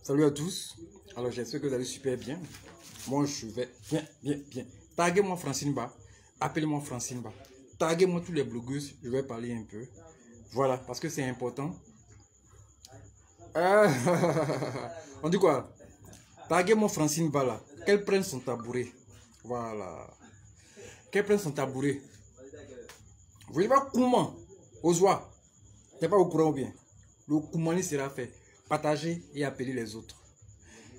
Salut à tous. Alors j'espère que vous allez super bien. Moi je vais bien. Taguez-moi Francine Ba. Appelez-moi Francine Ba. Taguez-moi tous les blogueuses. Je vais parler un peu. Voilà, parce que c'est important. On dit quoi? Taguez-moi Francine Ba là. Qu'elle prenne son tabouret. Voilà. Qu'elle prenne son tabouret. Vous voyez pas comment? Ozoa. T'es pas au courant ou bien? Le Koumani sera fait. Partagez et appelez les autres.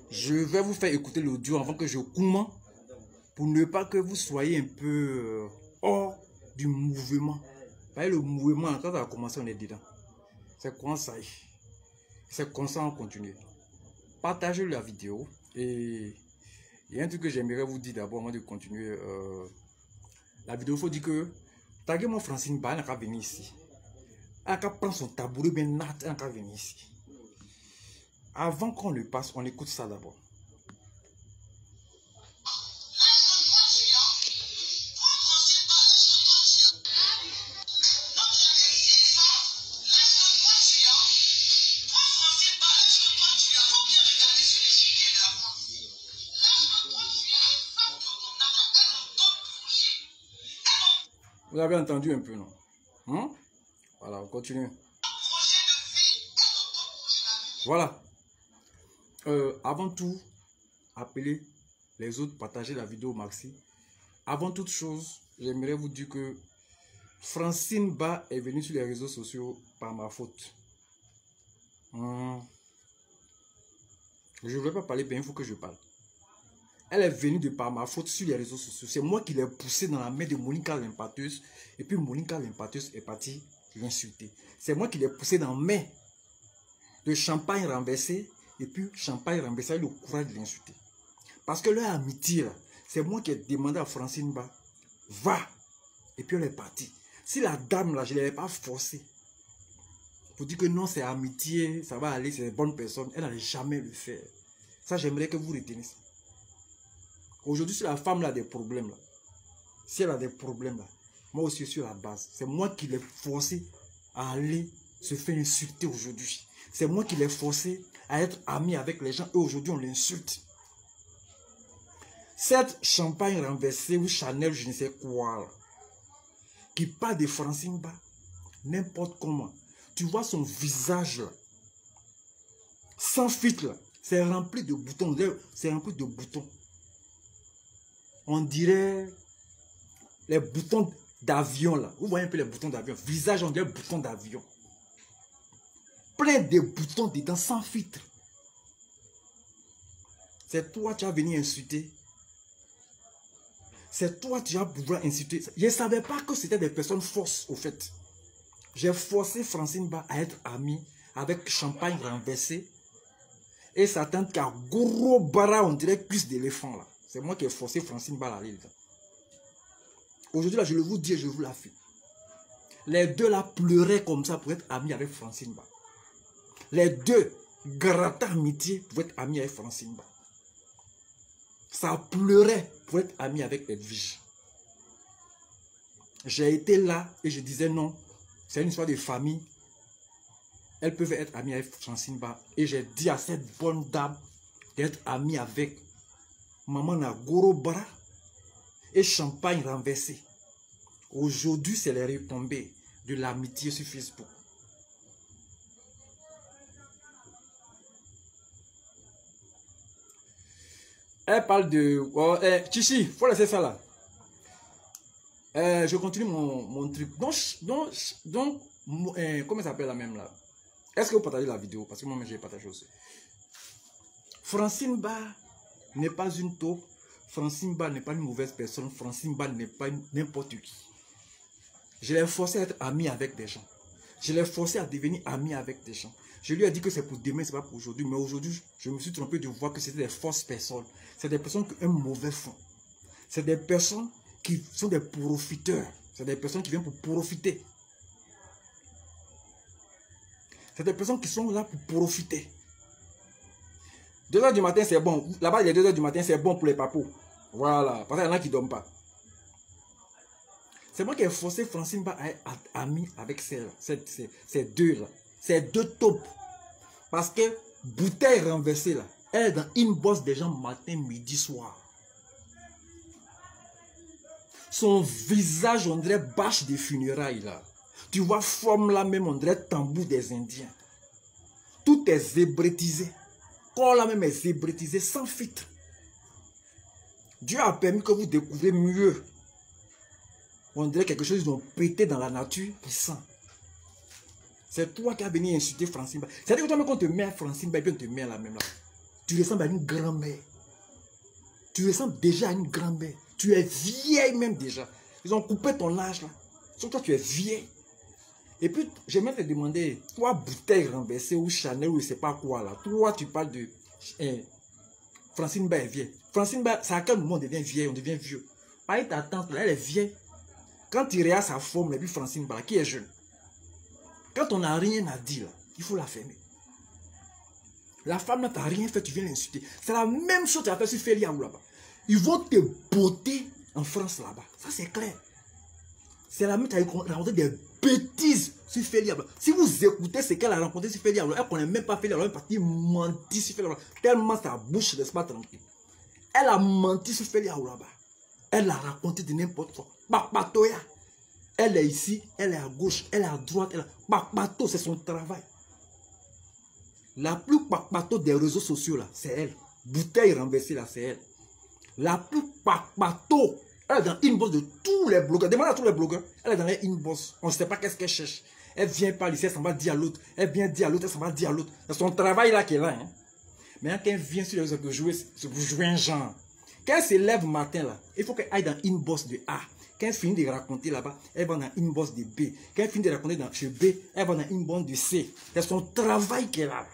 Je vais vous faire écouter l'audio avant que je Kouma pour ne pas que vous soyez un peu hors du mouvement. Voyez le mouvement, quand ça a commencé, on est dedans. C'est comme ça. C'est comme ça on continue. Partagez la vidéo. Et il y a un truc que j'aimerais vous dire d'abord avant de continuer. La vidéo, il faut dire que taguez-moi Francine Ba, elle n'a qu'à venir ici. Elle n'a prendre son tabouret bien nat, elle n'a qu'à venir ici. Avant qu'on le passe, on écoute ça d'abord. Vous avez entendu un peu, non? Voilà, on continue. Voilà. Avant tout, appelez les autres, partagez la vidéo maxi. Avant toute chose, j'aimerais vous dire que Francine Ba est venue sur les réseaux sociaux par ma faute. Je ne vais pas parler, bien il faut que je parle. Elle est venue de par ma faute sur les réseaux sociaux. C'est moi qui l'ai poussée dans la main de Monica l'impâteuse. Et puis Monica l'impâteuse est partie l'insulter. C'est moi qui l'ai poussée dans la main de Champagne renversé. Et puis Champagne renversé a eu le courage de l'insulter. Parce que leur amitié, c'est moi qui ai demandé à Francine Ba, va. Et puis elle est partie. Si la dame là, je ne l'avais pas forcée pour dire que non, c'est amitié, ça va aller, c'est une bonne personne, elle n'allait jamais le faire. Ça, j'aimerais que vous reteniez ça. Aujourd'hui, si la femme là a des problèmes, là, si elle a des problèmes, là, moi aussi je suis à la base. C'est moi qui l'ai forcé à aller se faire insulter aujourd'hui. C'est moi qui l'ai forcé à être ami avec les gens et aujourd'hui on l'insulte. Cette Champagne renversée ou Chanel, je ne sais quoi, là, qui parle de Francine Ba, n'importe comment. Tu vois son visage là, sans filtre là, c'est rempli de boutons. C'est rempli de boutons. On dirait les boutons d'avion là. Vous voyez un peu les boutons d'avion. Visage, on dirait boutons d'avion. Plein de boutons dedans, sans filtre. C'est toi qui as venu insulter. C'est toi qui as pouvoir insulter. Je ne savais pas que c'était des personnes forces au fait. J'ai forcé Francine Ba à être amie avec Champagne renversé. Et sa tante qui a gros bara, on dirait cuisse d'éléphant là. C'est moi qui ai forcé Francine Ba à aller dedans. Aujourd'hui, là, je le vous dis et je vous l'affirme. Les deux là pleuraient comme ça pour être amis avec Francine Ba. Les deux grattaient amitié pour être amis avec Francine Ba. Ça pleurait pour être amis avec Edwige. J'ai été là et je disais non, c'est une histoire de famille. Elles peuvent être amies avec Francine Ba. Et j'ai dit à cette bonne dame d'être amie avec Maman Nagoro Bara et Champagne renversé. Aujourd'hui, c'est les retombées de l'amitié sur Facebook. Elle parle de... Oh, Chichi, il faut laisser ça là. Je continue mon truc. Donc comment ça s'appelle la même là? Est-ce que vous partagez la vidéo? Parce que moi, j'ai partagé aussi. Francine Ba n'est pas une taupe. Francine Ba n'est pas une mauvaise personne. Francine Ba n'est pas n'importe qui. Je l'ai forcé à être ami avec des gens. Je l'ai forcé à devenir ami avec des gens. Je lui ai dit que c'est pour demain, c'est pas pour aujourd'hui. Mais aujourd'hui, je me suis trompé de voir que c'était des fausses personnes. C'est des personnes qui ont un mauvais fond. C'est des personnes qui sont des profiteurs. C'est des personnes qui viennent pour profiter. C'est des personnes qui sont là pour profiter. 2 h du matin, c'est bon. Là-bas, il est 2 h du matin, c'est bon pour les papous. Voilà. Parce qu'il y en a qui ne dorment pas. C'est moi qui ai forcé Francine Ba à être amie avec ces deux-là. Ces deux taupes. Parce que bouteille renversée là, elle est dans inbox des gens matin, midi, soir. Son visage, on dirait bâche des funérailles là. Tu vois, forme là même, on dirait tambour des Indiens. Tout est zébrétisé. Corps là même est zébrétisé, sans filtre. Dieu a permis que vous découvrez mieux. On dirait quelque chose qu'ils ont pété dans la nature qui sent. C'est toi qui as venu insulter Francine Ba. C'est-à-dire que toi, quand on te met à Francine Ba, et puis on te met à la même là. Tu ressembles à une grand-mère. Tu ressembles déjà à une grand-mère. Tu es vieille même déjà. Ils ont coupé ton âge là. Sauf toi, tu es vieille. Et puis, j'aimerais te demander, toi, bouteille renversée ou Chanel ou je ne sais pas quoi là. Toi, tu parles de Francine Ba est vieille. Francine Ba, c'est à quel moment on devient vieille, on devient vieux. Pareil, ta tante là, elle est vieille. Quand tu regardes sa forme, et puis Francine Ba, là, qui est jeune. Quand on n'a rien à dire là, il faut la fermer. La femme là, tu n'as rien fait, tu viens l'insulter. C'est la même chose que tu as fait sur Félia ou là-bas. Ils vont te botter en France là-bas. Ça, c'est clair. C'est la même chose qui a raconté des bêtises sur Félia. Si vous écoutez ce qu'elle a rencontré sur Félia, elle ne connaît même pas Félia. Elle est partie mentir sur Félia. Tellement sa bouche ne reste pas tranquille. Elle a menti sur Félia là-bas. Elle a raconté de n'importe quoi. Papatoya. Elle est ici, elle est à gauche, elle est à droite. Papato, c'est son travail. La plus papato des réseaux sociaux là, c'est elle. Bouteille renversée là, c'est elle. La plus papato, elle est dans l'inbox de tous les blogueurs. Demandez à tous les blogueurs. Elle est dans les inbox. On ne sait pas qu'est-ce qu'elle cherche. Elle vient par ici, elle s'en va dire à l'autre. Elle vient dire à l'autre, elle s'en va dire à l'autre. C'est son travail là qui est là. Hein. Mais quand elle vient sur les réseaux pour jouer un genre. Quand elle se lève le matin là, il faut qu'elle aille dans l'inbox de A. Quand elle finit de raconter là-bas, elle va dans l'inbox de B. Quand elle finit de raconter chez B, elle va dans l'inbox de C. C'est son travail qui est là.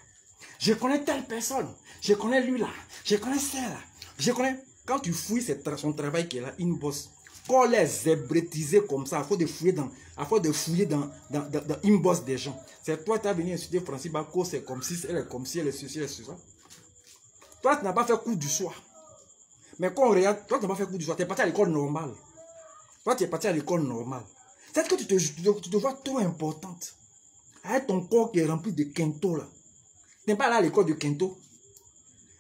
Je connais telle personne. Je connais lui là. Je connais celle là. Je connais. Quand tu fouilles, c'est son travail qui est là, inbox. Quand elle est zébrétisée comme ça, il faut de fouiller dans l'inbox des gens. C'est toi qui as venu insulter Francine Bako, c'est comme si elle est comme si elle est ceci, elle est ceci. Toi, tu n'as pas fait coup du soir. Mais quand on regarde, toi, tu n'as pas fait coup du soir. Tu es parti à l'école normale. Toi, tu es parti à l'école normale. C'est-à-dire que tu te vois trop importante. Avec ton corps qui est rempli de quinto là. Tu n'es pas allé à l'école de quinto.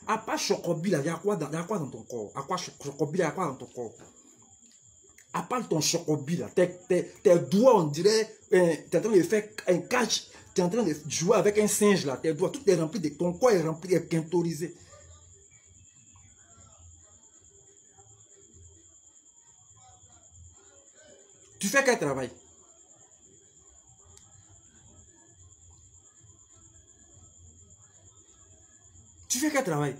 À part Chocobi là, il y a quoi dans ton corps? À quoi Chocobi là, il y a quoi dans ton corps? À part ton Chocobi là, tes doigts, on dirait, tu es en train de faire un catch, tu es en train de jouer avec un singe là, tes doigts, tout est rempli de, ton corps est rempli, est quintorisé. Tu fais quel travail? Tu fais quel travail?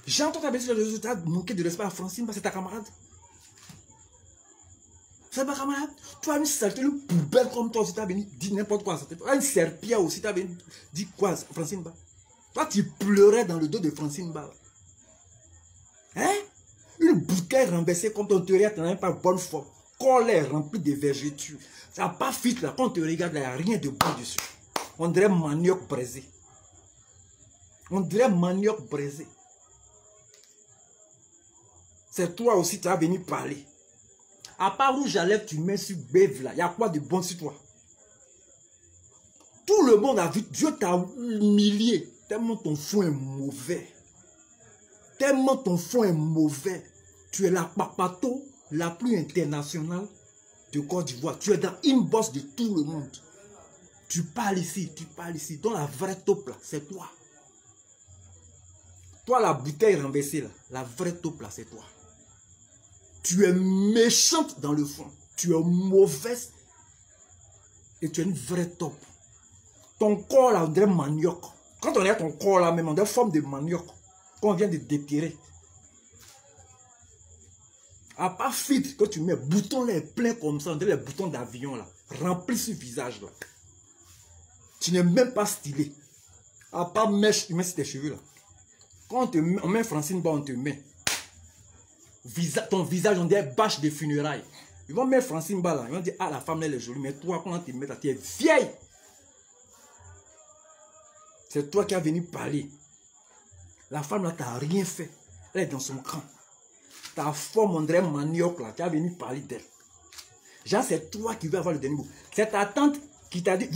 J'entends ta sur les résultats manquer de respect à Francine parce que c'est ta camarade. C'est ma camarade. Tu as une saleté, une poubelle comme toi aussi, tu as venu dire n'importe quoi. Un serpillard aussi, tu as venu dire quoi, Francine Ba? Toi, tu pleurais dans le dos de Francine Ba. Hein? Une bouteille renversée comme ton théorie, tu n'as même pas bonne forme. Quand elle est remplie de vergetures, ça n'a pas fit là. Quand on te regarde, il n'y a rien de bon dessus. On dirait manioc braisé. On dirait manioc braisé. C'est toi aussi, tu as venu parler. À part rouge à lèvres, tu mets sur Bève là. Il y a quoi de bon sur toi? Tout le monde a vu. Dieu t'a humilié. Tellement ton fond est mauvais. Tellement ton fond est mauvais. Tu es la papato la plus internationale de Côte d'Ivoire. Tu es dans l'inbox de tout le monde. Tu parles ici, tu parles ici. Donc la vraie taupe là, c'est toi. Toi, la bouteille renversée là, la vraie taupe là, c'est toi. Tu es méchante dans le fond. Tu es mauvaise. Et tu es une vraie taupe. Ton corps là, on dirait manioc. Quand on regarde ton corps là, même on dirait forme de manioc. Qu'on vient de déterrer. À part filtre que tu mets, bouton là est plein comme ça, on dirait les boutons d'avion là. Remplis ce visage là. Tu n'es même pas stylé. À part mèche, tu mets sur tes cheveux là. Quand on met Francine Ba, on te met. Ton visage, on dirait bâche de funérailles. Ils vont mettre Francine Ba là. Ils vont dire, ah, la femme elle est jolie. Mais toi, quand on te met là, tu es vieille. C'est toi qui as venu parler. La femme là, tu n'as rien fait. Elle est dans son camp. Ta forme, on dirait manioc là. Tu as venu parler d'elle. Genre, c'est toi qui veux avoir le dernier mot. C'est ta tante qui t'a dit,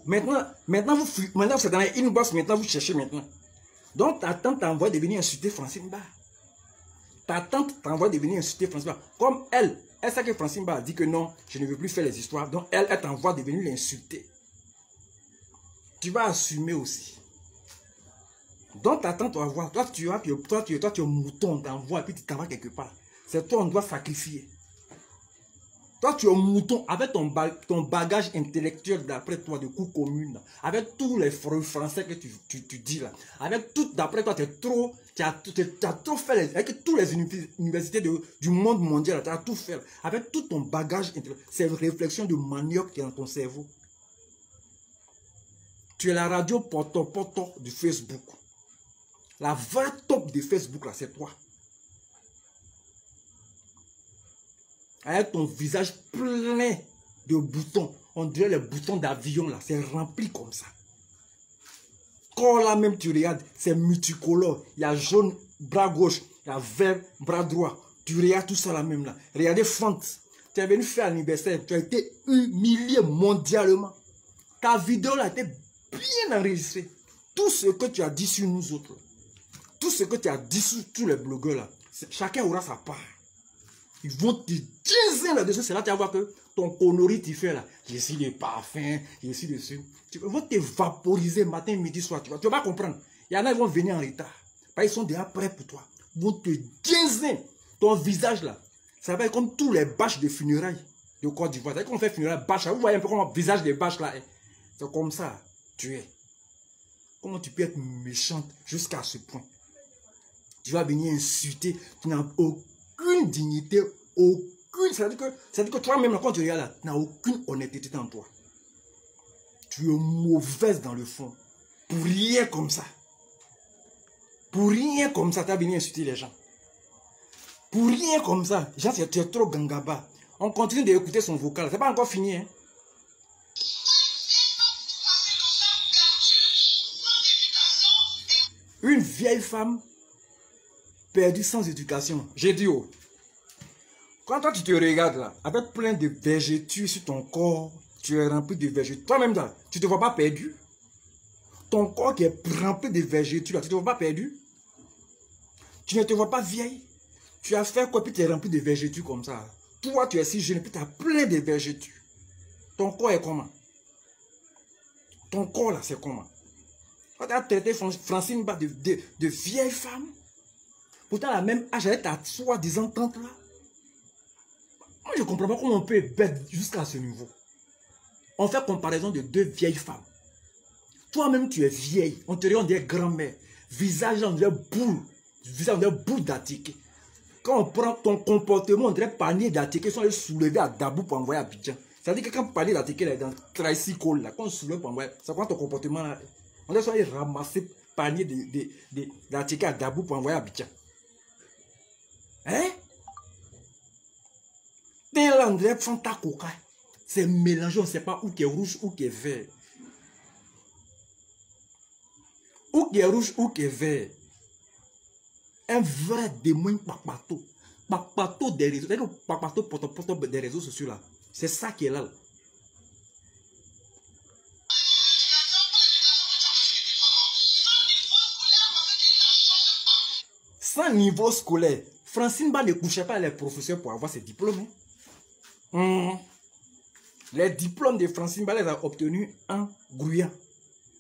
maintenant vous êtes dans une bosse, maintenant vous cherchez maintenant. Donc ta tante t'envoie de venir insulter Francine Ba. Ta tante t'envoie de venir insulter Francine Ba. Comme elle sait que Francine Ba a dit que non, je ne veux plus faire les histoires. Donc elle t'envoie de venir l'insulter. Tu vas assumer aussi. Donc ta tante va voir, toi tu es mouton, on t'envoie et puis tu t'en vas quelque part. C'est toi on doit sacrifier. Toi, tu es mouton avec ton bagage intellectuel d'après toi de cours commune, avec tous les français que tu dis là, avec tout d'après toi, tu as trop fait, avec toutes les universités du monde mondial, tu as tout fait, avec tout ton bagage intellectuel, ces réflexions de manioc qui est dans ton cerveau. Tu es la radio poto du Facebook. La vraie top de Facebook là, c'est toi. Avec ton visage plein de boutons. On dirait les boutons d'avion là. C'est rempli comme ça. Quand là même tu regardes, c'est multicolore. Il y a jaune, bras gauche. Il y a vert, bras droit. Tu regardes tout ça là même là. Regardez Fante. Tu es venu faire l'anniversaire. Tu as été humilié mondialement. Ta vidéo là a été bien enregistrée. Tout ce que tu as dit sur nous autres. Tout ce que tu as dit sur tous les blogueurs là. Chacun aura sa part. Ils vont te dire là-dessus. C'est là que tu vas voir que ton connerie tu fais là. Je suis des parfums, je suis dessus. Ils vont te vaporiser matin, midi, soir. Tu vas pas comprendre. Il y en a qui vont venir en retard. Parce qu'ils sont déjà prêts pour toi. Ils vont te dire ton visage là. Ça va être comme tous les bâches de funérailles de Côte d'Ivoire. Quand on fait funérailles, bâches, vous voyez un peu comment le visage des bâches là est. C'est comme ça. Tu es. Comment tu peux être méchante jusqu'à ce point? Tu vas venir insulter. Tu n'as aucune dignité, aucune. C'est-à-dire que toi-même, quand tu regardes là, tu n'as aucune honnêteté en toi. Tu es mauvaise dans le fond. Pour rien comme ça. Pour rien comme ça, tu vas venir insulter les gens. Pour rien comme ça. Genre, tu es trop gangaba. On continue d'écouter son vocal. C'est pas encore fini, hein. Une vieille femme perdue sans éducation. J'ai dit, oh. Quand toi tu te regardes là, avec plein de végétures sur ton corps, tu es rempli de végétures. Toi-même là, tu ne te vois pas perdu. Ton corps qui est rempli de végétures là, tu ne te vois pas perdu. Tu ne te vois pas vieille. Tu as fait quoi puis tu es rempli de végétures comme ça. Toi tu es si jeune puis tu as plein de végétures. Ton corps est comment? Ton corps là c'est comment? Quand tu as traité Francine Ba de vieille femme, pourtant la même âge avec ta soi-disant tante là. Moi, je ne comprends pas comment on peut être bête jusqu'à ce niveau. On fait comparaison de deux vieilles femmes. Toi-même, tu es vieille. On te dit, on dirait grand-mère. Visage, on dirait boule. Visage, on dirait boule d'Atiké. Quand on prend ton comportement, on dirait panier d'Atiké. Ils sont allés soulever à Dabou pour envoyer à Abidjan. C'est-à-dire que quand panier d'Atiké est dans le tricycle, là, quand on soulève pour envoyer, c'est quoi ton comportement là? On dirait qu'ils sont allés ramasser panier d'Atiké à Dabou pour envoyer à Abidjan. Hein? C'est mélangé, on ne sait pas où qui est rouge, où qui est vert. Où qui est rouge, où qui est vert. Un vrai démon papato. Papato des réseaux. C'est-à-dire que papato poto des réseaux sociaux là. C'est ça qui est là. Sans niveau scolaire. Francine Ba ne couchait pas les professeurs pour avoir ses diplômes. Les diplômes de Francine Ba les a obtenus en grouillant,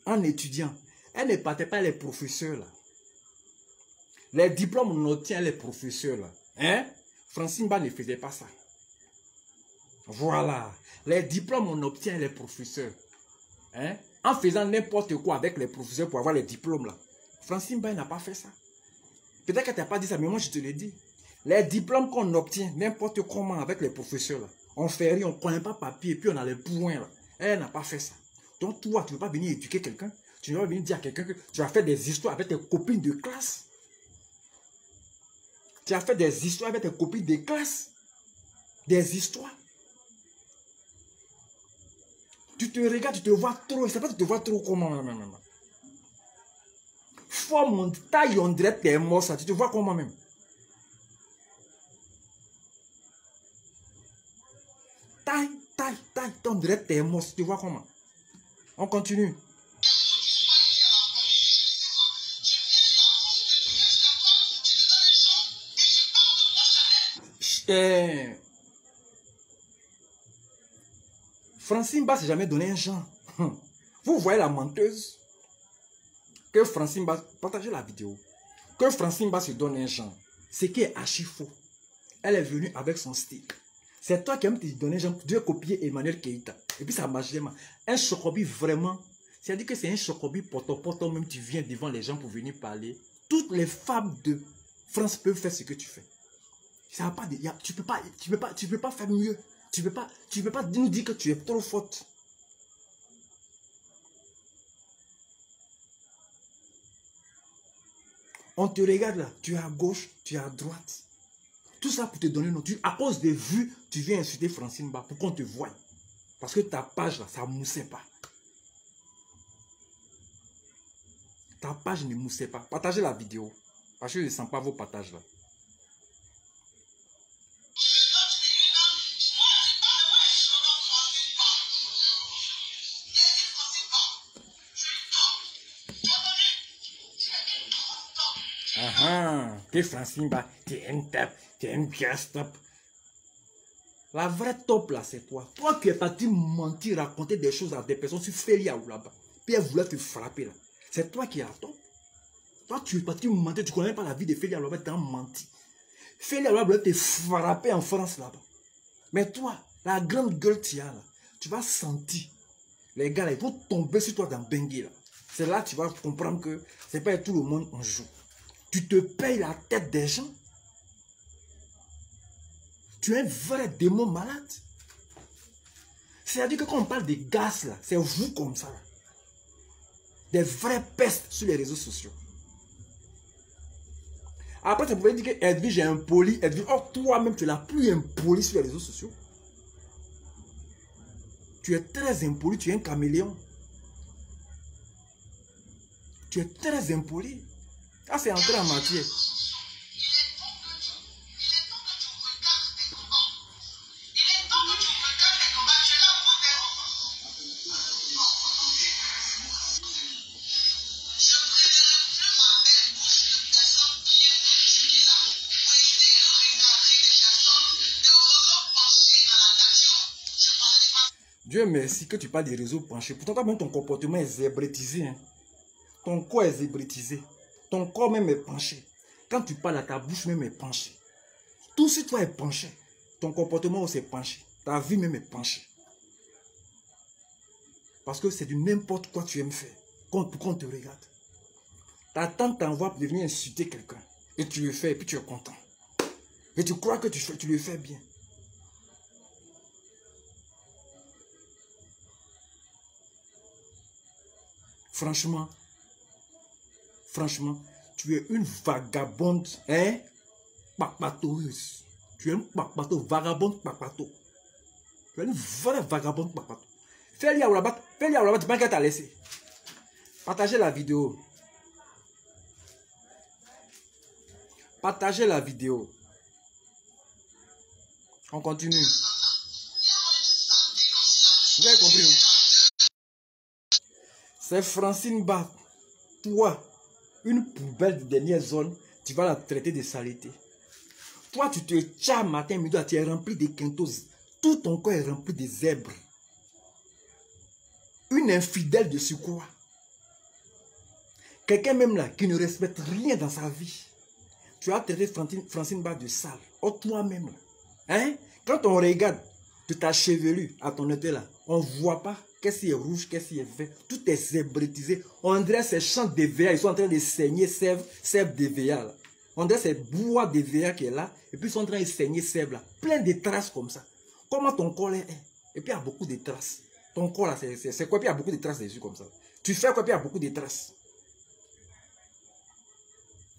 en étudiant. Elle ne partait pas les professeurs là. Les diplômes on obtient les professeurs là. Hein? Francine Ba ne faisait pas ça. Voilà. Les diplômes on obtient les professeurs. Hein? En faisant n'importe quoi avec les professeurs pour avoir les diplômes là. Francine Ba n'a pas fait ça. Peut-être qu'elle t'a pas dit ça, mais moi je te l'ai dit. Les diplômes qu'on obtient n'importe comment avec les professeurs là. On fait rien, on ne connaît pas papier, et puis on a les points là. Elle n'a pas fait ça. Donc toi, tu ne veux pas venir éduquer quelqu'un. Tu ne veux pas venir dire à quelqu'un que tu as fait des histoires avec tes copines de classe. Tu as fait des histoires avec tes copines de classe. Des histoires. Tu te regardes, tu te vois trop. Je ne sais pas, tu te vois trop comment. Forme, taille, on dirait tes morts, ça. Tu te vois comment même. Taille. On dirait tes mosses, tu vois comment? On continue. Francine Bas s'est jamais donné un genre. Vous voyez la menteuse que Francine Bas, partagez la vidéo, que Francine Bas se donne un genre. C'est qui est archi faux. Elle est venue avec son style. C'est toi qui aimes te donner un genre. Tu veux copier Emmanuel Keïta. Et puis ça marche vraiment. Un chocobi vraiment. C'est-à-dire que c'est un chocobi poto même tu viens devant les gens pour venir parler. Toutes les femmes de France peuvent faire ce que tu fais. Ça pas de, tu peux pas faire mieux. Tu peux pas nous dire que tu es trop forte. On te regarde là, tu es à gauche, tu es à droite. Tout ça pour te donner notre... À cause des vues, tu viens insulter Francine Bas pour qu'on te voie. Parce que ta page là, ça ne moussait pas. Ta page ne moussait pas. Partagez la vidéo. Parce que je ne sens pas vos partages là. T'es Francine Bas, t'es un top, t'es un pièce top. La vraie top là, c'est toi. Toi qui es parti mentir, raconter des choses à des personnes sur Félia ou là-bas. Puis elle voulait te frapper là. C'est toi qui es la top. Toi tu es parti mentir, tu ne connais pas la vie de Félia là-bas, tu as menti. Félia là-bas voulait te frapper en France là-bas. Mais toi, la grande gueule tu as là, tu vas sentir. Les gars là, ils vont tomber sur toi dans Bengue là. C'est là que tu vas comprendre que c'est pas tout le monde on joue. Tu te payes la tête des gens. Tu es un vrai démon malade. C'est-à-dire que quand on parle des gaz là, c'est vous comme ça. Là. Des vraies pestes sur les réseaux sociaux. Après, tu pouvais dire que Edwige est impoli. Edwige, oh, toi-même, tu es la plus impoli sur les réseaux sociaux. Tu es très impoli, tu es un caméléon. Tu es très impoli. Ah, c'est entré en matière. Dieu merci que tu parles des réseaux penchés. Pourtant, toi-même, ton comportement est zébrétisé. Hein. Ton corps est zébrétisé. Ton corps même est penché. Quand tu parles, à ta bouche même est penchée. Tout sur toi est penché. Ton comportement aussi est penché. Ta vie même est penchée. Parce que c'est du n'importe quoi tu aimes faire. Pour qu'on te regarde. Ta tante t'envoie pour venir insulter quelqu'un. Et tu le fais et puis tu es content. Et tu crois que tu le fais bien. Franchement, tu es une vagabonde, hein, papatoeuse. Tu es une papato, vagabonde papato. Tu es une vraie vagabonde papato. Fais-le là-bas, tu penses qu'elle t'a laissé. Partagez la vidéo. Partagez la vidéo. On continue. Vous avez compris, hein? C'est Francine Bas. Toi, une poubelle de dernière zone, tu vas la traiter de saleté. Toi, tu te tiens matin, midi, tu es rempli de quintoses. Tout ton corps est rempli de zèbres. Une infidèle de surcroît. Quelqu'un même là qui ne respecte rien dans sa vie. Tu as traité Francine Bas de sale. Oh, toi-même là. Hein? Quand on regarde de ta chevelure à ton été là, on ne voit pas qu'est-ce qui est rouge, qu'est-ce qui est vert. Tout est zébrétisé. On dirait ces champs de VA, ils sont en train de saigner sève de VA là. On dirait ces bois de VA qui est là, et puis ils sont en train de saigner sève là. Plein de traces comme ça. Comment ton corps est? Et puis il y a beaucoup de traces. Ton corps là, c'est quoi? Puis il y a beaucoup de traces dessus comme ça. Tu fais quoi? Puis il y a beaucoup de traces.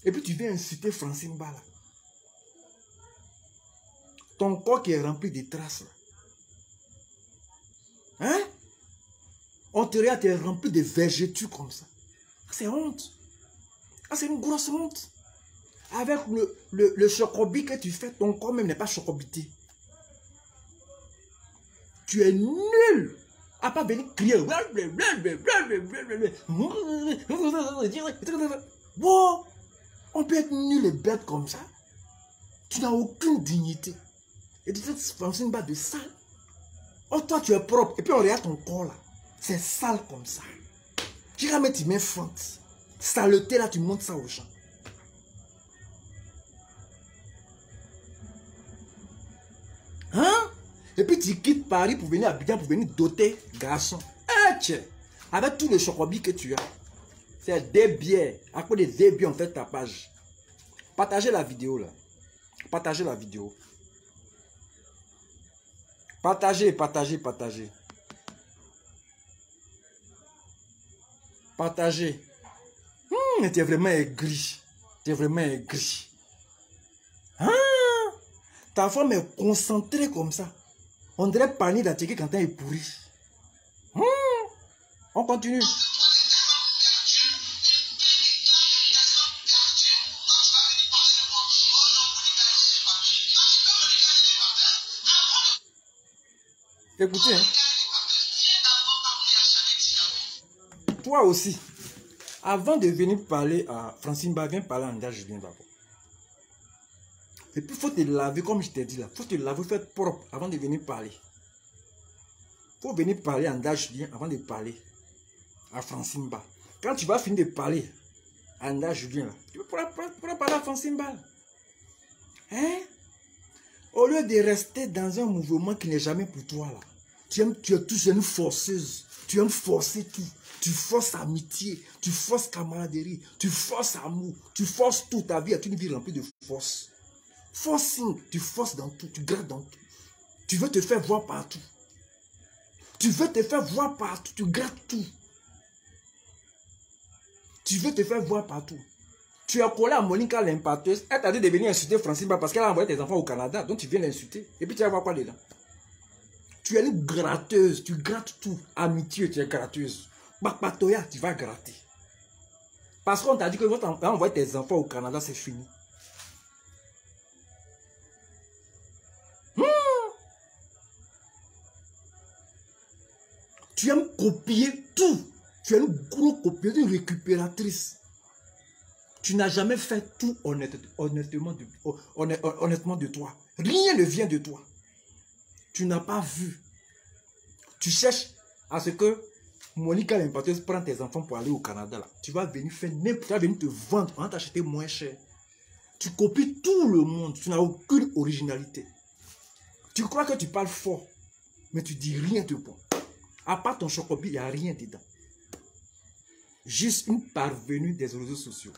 Et puis tu viens insulter Francine Bas là. Ton corps qui est rempli de traces là. Hein? On te regarde, tu es rempli de végétus comme ça. C'est honte. Ah, c'est une grosse honte. Avec le chocobi que tu fais, ton corps même n'est pas chocobité. Tu es nul. À pas venir crier. Wow. On peut être nul et bête comme ça. Tu n'as aucune dignité. Et tu te Francine Ba de sale. Oh, toi, tu es propre. Et puis on regarde ton corps là. C'est sale comme ça. Jamais tu mets fente. Saleté là, tu montres ça aux gens. Hein? Et puis tu quittes Paris pour venir à Abidjan, pour venir doter garçon. Avec tout le chocobi que tu as. C'est des bières. À cause des bières, on fait tapage. Partagez la vidéo là. Partagez la vidéo. Partagez. Partagez. Tu es vraiment aigri. Tu es vraiment aigri. Hein? Ta femme est concentrée comme ça. On dirait panier d'attaquer quand elle est pourrie. On continue. Écoutez, hein. Toi aussi, avant de venir parler à Francine Ba, viens parler à Anda Julien d'abord. Et puis il faut te laver comme je t'ai dit là. Il faut te laver, faire propre avant de venir parler. Il faut venir parler à Anda Julien avant de parler à Francine Ba. Quand tu vas finir de parler à Anda Julien là, tu pourras parler à Francine Ba. Hein? Au lieu de rester dans un mouvement qui n'est jamais pour toi là. Tu es toujours une forceuse. Tu aimes forcer tout. Tu forces amitié, tu forces camaraderie, tu forces amour, tu forces tout. Ta vie est une vie remplie de force. Forcing, tu forces dans tout, tu grattes dans tout. Tu veux te faire voir partout. Tu veux te faire voir partout, tu grattes tout. Tu veux te faire voir partout. Tu as collé à Monica l'impacteuse. Elle t'a dit de venir insulter Francine Ba parce qu'elle a envoyé tes enfants au Canada. Donc tu viens l'insulter. Et puis tu vas voir quoi dedans. Tu es une gratteuse, tu grattes tout. Amitié, tu es gratteuse. Bakpatoya, tu vas gratter. Parce qu'on t'a dit que quand on envoie tes enfants au Canada, c'est fini. Tu aimes copier tout. Tu es une grosse copieuse, une récupératrice. Tu n'as jamais fait tout honnêtement de toi. Rien ne vient de toi. Tu n'as pas vu. Tu cherches à ce que Monica l'impacteuse prend tes enfants pour aller au Canada. Là. Tu vas venir faire n'importe quoi, tu vas venir te vendre, on va t'acheter moins cher. Tu copies tout le monde, tu n'as aucune originalité. Tu crois que tu parles fort, mais tu dis rien de bon. À part ton chocobi, il n'y a rien dedans. Juste une parvenue des réseaux sociaux.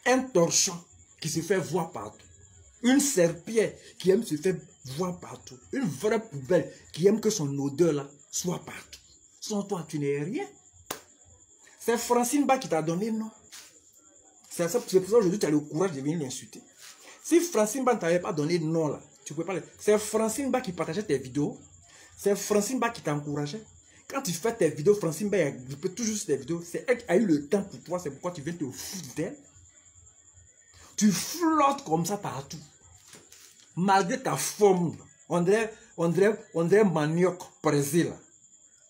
Un torchon qui se fait voir partout. Une serpillère qui aime se faire voir partout. Une vraie poubelle qui aime que son odeur là soit partout. Sans toi, tu n'es rien. C'est Francine Ba qui t'a donné non. C'est pour ça qu'aujourd'hui, tu as le courage de venir l'insulter. Si Francine Ba ne t'avait pas donné non là, tu ne pouvais pas. C'est Francine Ba qui partageait tes vidéos. C'est Francine Ba qui t'encourageait. Quand tu fais tes vidéos, Francine Ba peut toujours sur tes vidéos. C'est elle qui a eu le temps pour toi. C'est pourquoi tu viens te foutre d'elle. Tu flottes comme ça partout. Malgré ta forme, on dirait manioc brésil.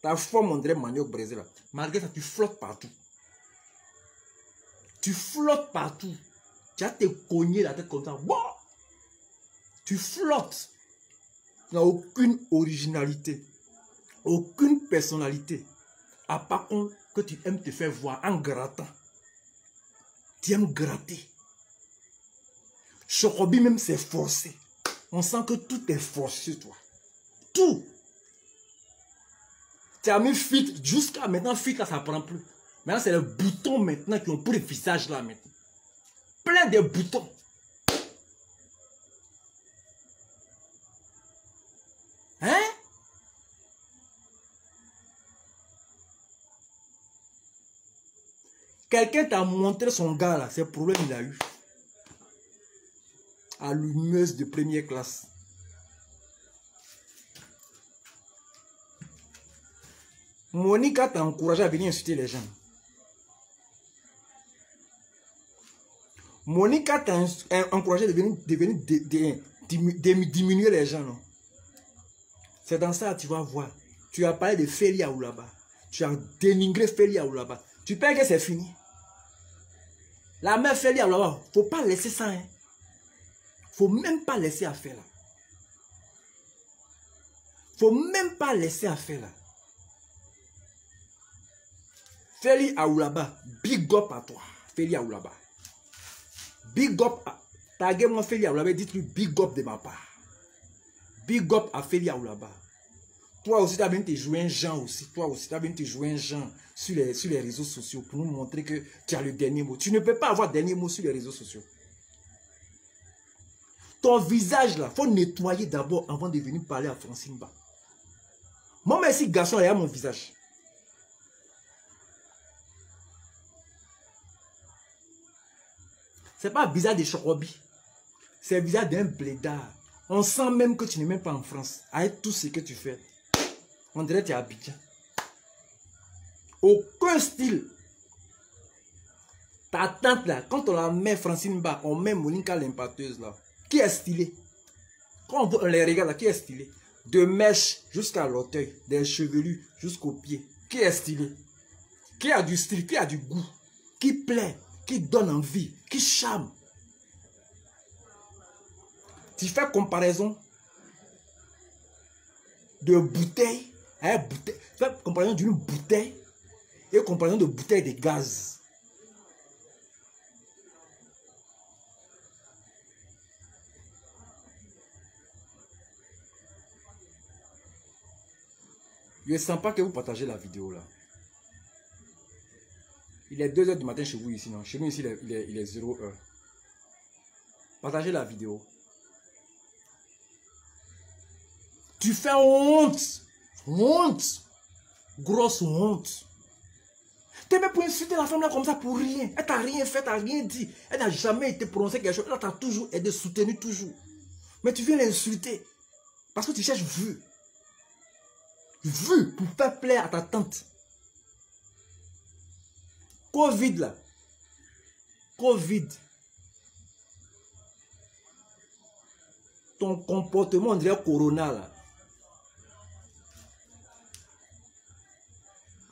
Ta forme, on dirait manioc brésil. Malgré ça, tu flottes partout. Tu flottes partout. Tu as te cogné la tête comme ça. Wow! Tu flottes. Tu n'as aucune originalité. Aucune personnalité. À part que tu aimes te faire voir en grattant. Tu aimes gratter. Chocobi même c'est forcé. On sent que tout est forcé, toi. Tout. Tu as mis fit jusqu'à maintenant, fit là, ça ne prend plus. Maintenant, c'est les boutons maintenant qui ont pris le visage là maintenant. Plein de boutons. Hein? Quelqu'un t'a montré son gars là, c'est le problème qu'il a eu. Allumeuse de première classe. Monica t'a encouragé à venir insulter les gens. Monica t'a encouragé de venir diminuer les gens. C'est dans ça que tu vas voir. Tu as parlé de Feli Aoulaba. Tu as dénigré Feli Aoulaba. Tu penses que c'est fini. La mère Feli Aoulaba, il ne faut pas laisser ça. Il ne faut même pas laisser à faire là. Il ne faut même pas laisser à faire là. Feli Aoulaba, big up à toi. Feli Aoulaba. Big up à... Taguez-moi Feli Aoulaba, dites-lui big up de ma part. Big up à Feli Aoulaba. Toi aussi, tu as bien te jouer un genre aussi. Toi aussi, tu as bien te jouer un genre sur les réseaux sociaux pour nous montrer que tu as le dernier mot. Tu ne peux pas avoir le dernier mot sur les réseaux sociaux. Ton visage là, il faut nettoyer d'abord avant de venir parler à Francine Ba. Moi, merci garçon, regarde mon visage. C'est pas un visage de Chorobi. C'est le visage d'un blédard. On sent même que tu n'es même pas en France. Avec tout ce que tu fais. On dirait que tu es à Abidjan. Aucun style. Ta tante là, quand on la met Francine Ba, on met Monica l'impacteuse là. Qui est stylé? Quand on les regarde là, qui est stylé? De mèche jusqu'à l'orteil, des chevelus jusqu'aux pieds. Qui est stylé? Qui a du style, qui a du goût, qui plaît, qui donne envie, qui charme. Tu fais comparaison de bouteille à bouteille. Tu fais comparaison d'une bouteille et comparaison de bouteille de gaz. Je ne sens pas que vous partagez la vidéo là. Il est 2 h du matin chez vous ici, non? Chez nous ici, il est 0 h. Partagez la vidéo. Tu fais honte. Honte. Grosse honte. Tu es même pour insulter la femme là comme ça pour rien. Elle t'a rien fait, elle t'a rien dit. Elle n'a jamais été prononcée quelque chose. Elle t'a toujours aidé, soutenu toujours. Mais tu viens l'insulter. Parce que tu cherches vue. Vue pour faire plaisir à ta tante. Covid là. Covid. Ton comportement, on dirait Corona là.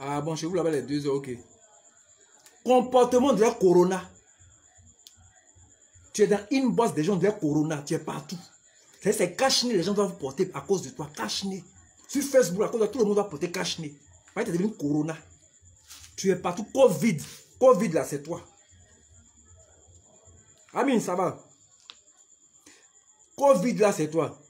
Ah bon, chez vous là-bas les 2 h, ok. Comportement, on dirait Corona. Tu es dans une bosse des gens, on dirait Corona. Tu es partout. C'est cache-nez, les gens doivent porter à cause de toi. Cache-nez. Sur Facebook, à cause de tout le monde va porter cache-nez. Tu es devenu Corona. Tu es partout. Covid. Covid là, c'est toi. Amine, ça va. Covid là, c'est toi.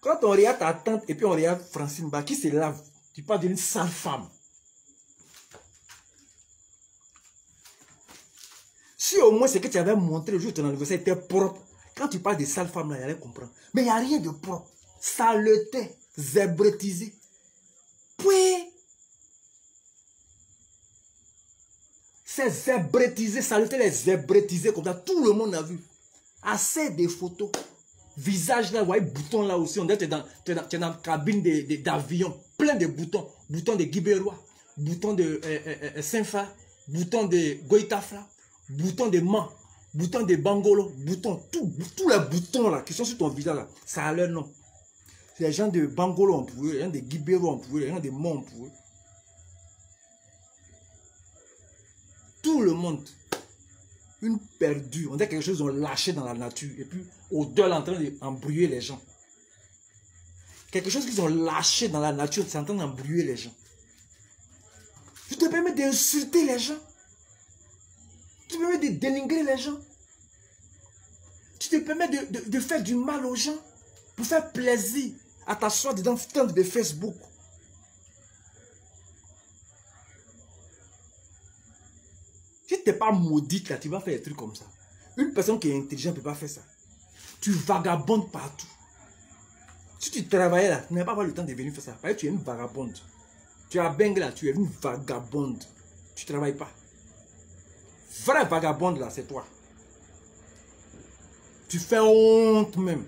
Quand on regarde ta tante et puis on regarde Francine Ba, qui se lave, tu parles d'une sale femme. Si au moins ce que tu avais montré le jour de ton anniversaire était propre, quand tu parles de sale femme là, il allait comprendre. Mais il n'y a rien de propre. Saleté, zébrétisé. Puis, c'est zébrétisé, saleté, les zébrétisés comme ça. Tout le monde a vu. Assez de photos. Visage là, vous voyez, bouton là aussi. On dirait que tu es dans la cabine d'avion. Plein de boutons. Boutons de Guibérois. Boutons de Saint-Fa. Boutons de Goïtafla. Boutons de Man. Boutons de Bangolo. Boutons. Tous les boutons là qui sont sur ton visage là. Ça a leur nom. Les gens de Bangolo ont pour eux. Les gens de Guibérois ont pour eux. Les gens de Man ont pour eux. Tout le monde. Une perdue. On dirait quelque chose qu'ils ont lâché dans la nature. Et puis, au-delà, en train d'embrouiller les gens. Quelque chose qu'ils ont lâché dans la nature, c'est en train d'embrouiller les gens. Tu te permets d'insulter les gens. Tu te permets de dénigrer les gens. Tu te permets de faire du mal aux gens. Pour faire plaisir à ta soi-disant tante de Facebook. Si tu n'es pas maudite là, tu vas faire des trucs comme ça. Une personne qui est intelligente ne peut pas faire ça. Tu vagabondes partout. Si tu travaillais là, tu n'as pas le temps de venir faire ça. Parce que tu es une vagabonde. Tu es à Bengue là, tu es une vagabonde. Tu ne travailles pas. Vraie vagabonde là, c'est toi. Tu fais honte même.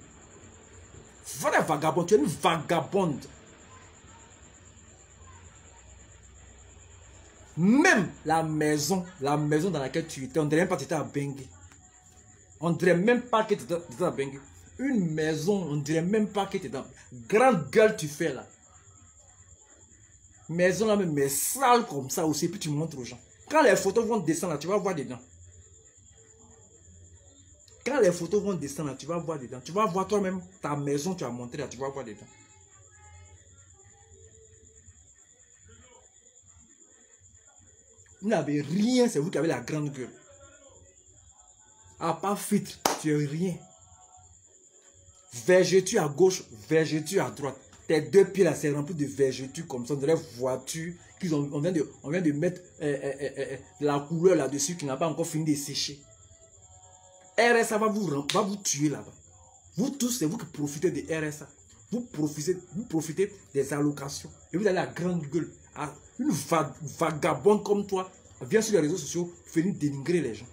Vraie vagabonde, tu es une vagabonde. Même la maison dans laquelle tu étais, on ne dirait même pas que tu étais à Bengue. On ne dirait même pas que tu étais à Bengue. Une maison, on ne dirait même pas que tu étais dans... Grande gueule tu fais là. Maison là même, mais sale comme ça aussi, puis tu montres aux gens. Quand les photos vont descendre là, tu vas voir dedans. Quand les photos vont descendre là, tu vas voir dedans. Tu vas voir toi-même ta maison, tu as montré là, tu vas voir dedans. Vous n'avez rien, c'est vous qui avez la grande gueule. À part filtre, tu n'as rien. Vergeture à gauche, vergeture à droite. Tes deux pieds là, c'est rempli de vergeture comme ça. On dirait voiture. On vient de mettre la couleur là-dessus qui n'a pas encore fini de sécher. RSA va vous tuer là-bas. Vous tous, c'est vous qui profitez de RSA. Vous profitez des allocations. Et vous avez la grande gueule. Une vagabonde comme toi vient sur les réseaux sociaux venir dénigrer les gens.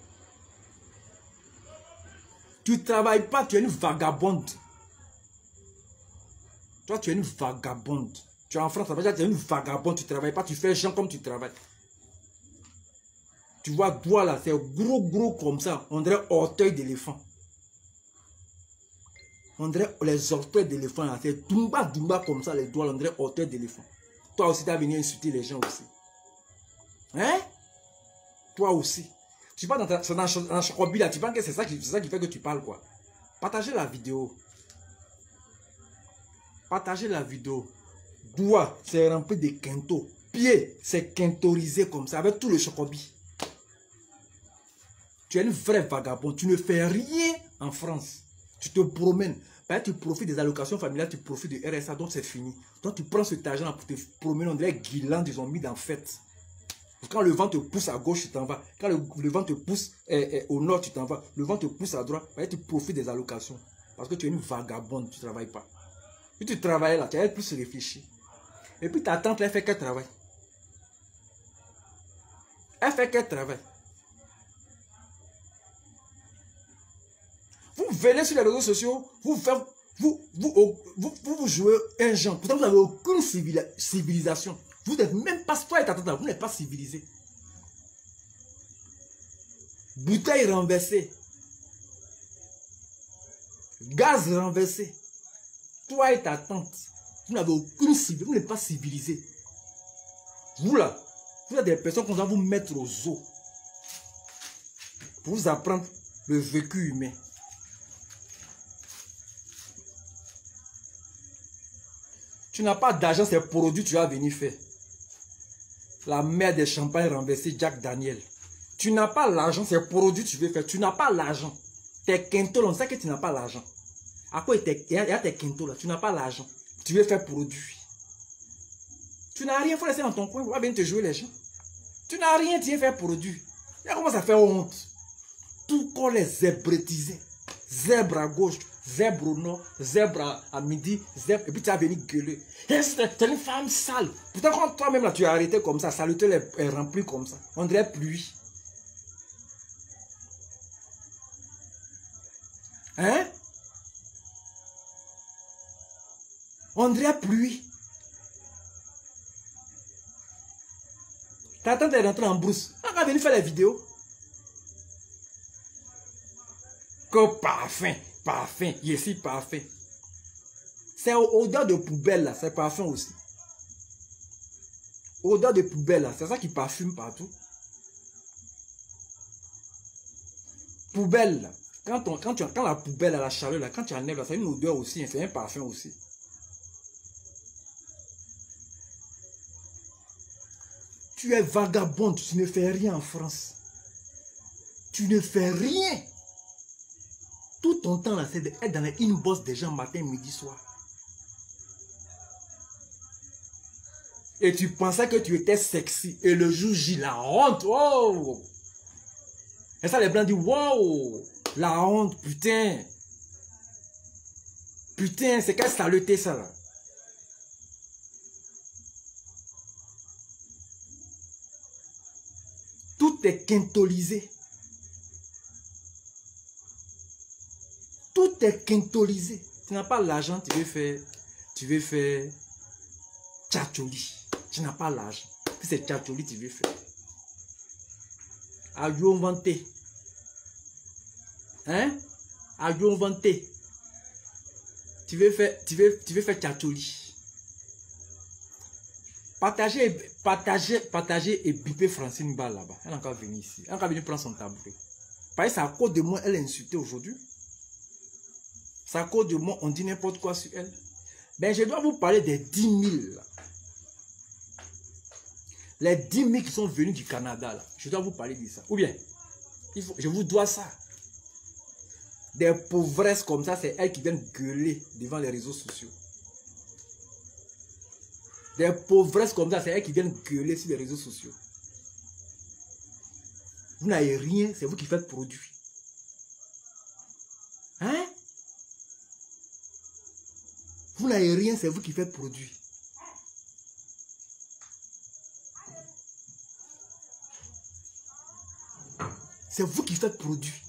Tu ne travailles pas, tu es une vagabonde. Toi, tu es une vagabonde. Tu es en France, ça veut dire que tu es une vagabonde, tu ne travailles pas, tu fais gens comme tu travailles. Tu vois, doigt là, c'est gros comme ça. On dirait orteil d'éléphant. On dirait les orteils d'éléphant là, c'est dumba comme ça, les doigts, on dirait orteil d'éléphant. Toi aussi, tu as venu insulter les gens aussi. Hein? Toi aussi. Tu parles dans la chocobie là, tu penses que c'est ça qui fait que tu parles quoi? Partagez la vidéo. Partagez la vidéo. Doigt, c'est rempli de quinto. Pied, c'est quintorisé comme ça, avec tout le chocobi. Tu es une vraie vagabonde. Tu ne fais rien en France. Tu te promènes. Tu profites des allocations familiales, tu profites de RSA, donc c'est fini. Donc tu prends cet argent pour te promener. On dirait guirlandes, ils ont mis dans fête. Quand le vent te pousse à gauche, tu t'en vas. Quand le vent te pousse au nord, tu t'en vas. Le vent te pousse à droite, tu profites des allocations. Parce que tu es une vagabonde, tu ne travailles pas. Si tu travailles là, tu as plus réfléchir. Et puis ta tante, elle fait quel travail? Elle fait quel travail? Vous venez sur les réseaux sociaux, vous jouez un genre. Pourtant, vous n'avez aucune civilisation. Vous n'êtes même pas, toi et ta tante, vous n'êtes pas civilisé. Bouteille renversée. Gaz renversé. Toi et ta tante, vous n'avez aucune civilisation, vous n'êtes pas civilisé. Vous là, vous êtes des personnes qu'on va vous mettre aux os. Pour vous apprendre le vécu humain. Tu n'as pas d'argent, c'est produit tu vas venir faire. La mer des champagnes renversés, Jack Daniel. Tu n'as pas l'argent, c'est produit tu veux faire. Tu n'as pas l'argent. Tes quintos, on sait que tu n'as pas l'argent. À quoi il y a tes quintos là, tu n'as pas l'argent. Tu veux faire produit. Tu n'as rien, il faut laisser dans ton coin, on va venir te jouer les gens. Tu n'as rien, tu veux faire produit. Il commence à faire honte. Tout comme les zébrétisés. Zèbre à gauche, zèbre au nord, zèbre à midi, zèbre, et puis tu vas venir gueuler. C'est une femme sale. Pourtant, quand toi-même là, tu es arrêté comme ça, le tel est rempli comme ça. On dirait pluie. Hein? On dirait pluie. Ta tante est rentrée en brousse. Elle va venir faire les vidéos. Que parfum, parfum, ici parfum. C'est odeur de poubelle là, c'est parfum aussi. Odeur de poubelle là, c'est ça qui parfume partout. Poubelle là, quand la poubelle a la chaleur là, quand tu enlèves là, c'est une odeur aussi, c'est un parfum aussi. Tu es vagabonde, tu ne fais rien en France. Tu ne fais rien. Tout ton temps là, c'est d'être dans les inbox des gens matin, midi, soir. Et tu pensais que tu étais sexy. Et le jour J, la honte, wow. Et ça, les blancs disent, wow, la honte, putain. Putain, c'est quelle saleté ça là. Tout est quintolisé. Tout est quintolisé. Tu n'as pas l'argent, tu veux faire tchatcholi. Tu n'as pas l'argent. C'est tchatcholi, tu veux faire. à vanté. Hein? À vanté. Tu veux faire tchatcholi. Partagez et biper Francine Bal là-bas. Elle n'a qu'à venir ici. Elle n'a qu'à venir prendre son tabouret. Parce que c'est à cause de moi, elle est insultée aujourd'hui. C'est à cause de moi, on dit n'importe quoi sur elle. Ben, je dois vous parler des 10 000. Là. Les 10 000 qui sont venus du Canada. Là. Je dois vous parler de ça. Ou bien, je vous dois ça. Des pauvresses comme ça, c'est elles qui viennent gueuler devant les réseaux sociaux. Des pauvresses comme ça, c'est elles qui viennent gueuler sur les réseaux sociaux. Vous n'avez rien, c'est vous qui faites produit. Hein? Vous n'avez rien, c'est vous qui faites produit. C'est vous qui faites produit.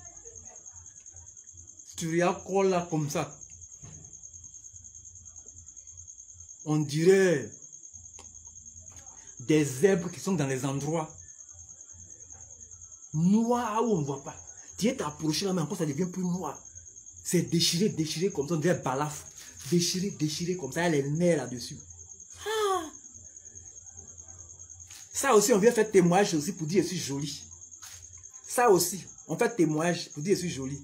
Tu regardes quoi là comme ça? On dirait des zèbres qui sont dans les endroits noirs où on ne voit pas. Tu es approché là, mais encore ça devient plus noir. C'est déchiré comme ça, on dirait balaf. Déchiré comme ça, il y a les nerfs là-dessus. Ah. Ça aussi, on vient faire témoignage aussi pour dire je suis jolie. Ça aussi, on fait témoignage pour dire je suis jolie.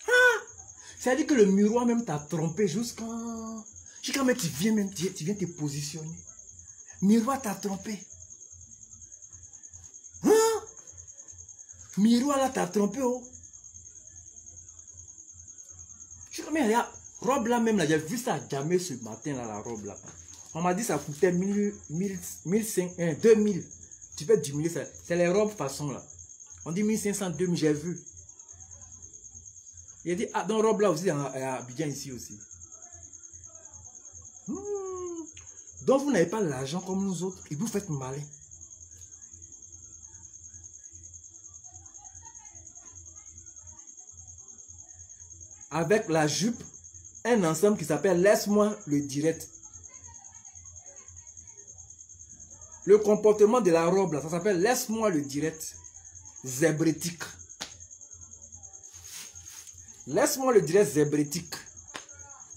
Ah. C'est-à-dire que le miroir même t'a trompé jusqu'à même tu viens te positionner. Miroir t'a trompé. Hein? Miroir là t'a trompé, oh. Je suis comme, robe là même là, j'ai vu ça jamais ce matin là, la robe là. On m'a dit ça coûtait 2000. Tu peux diminuer ça. C'est les robes façon là. On dit 1500, 2000, j'ai vu. Il a dit, ah, dans robe là aussi, à Abidjan ici aussi. Donc vous n'avez pas l'argent comme nous autres et vous faites malin. Avec la jupe, un ensemble qui s'appelle laisse-moi le direct. Le comportement de la robe là, ça s'appelle laisse-moi le direct. Zébrétique. Laisse-moi le direct zébrétique.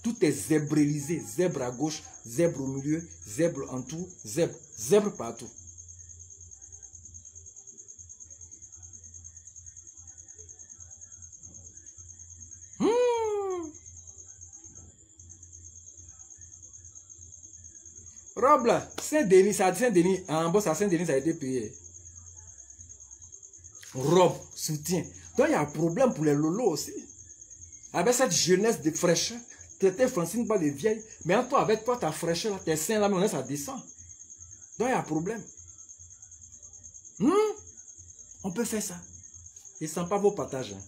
Tout est zébrélisé. Zèbre à gauche, zèbre au milieu, zèbre en tout, zèbre partout. Robe là, Saint-Denis, en boss à Saint-Denis, ça a été payé. Robe, soutien. Donc il y a un problème pour les lolos aussi. Avec cette jeunesse de fraîcheur, tu étais Francine pas de vieille, mais toi, avec toi, ta fraîcheur, tes seins là, mais ça descend. Donc il y a un problème. On peut faire ça. Ils ne sentent pas vos partages. Hein.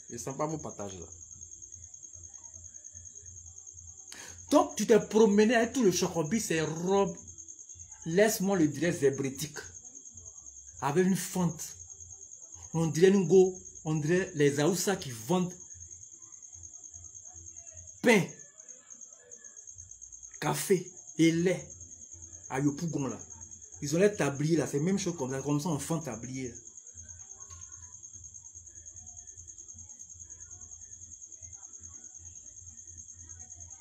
Ils ne sentent pas vos partages là. Donc, tu t'es promené avec tout le chocobi, ces robes. Laisse-moi le dire zébrétique. Avec une fente. On dirait une go. On dirait les Aoussa qui vendent pain, café et lait à Yopougon là. Ils ont les tabliers là. C'est la même chose comme ça on fend tablier.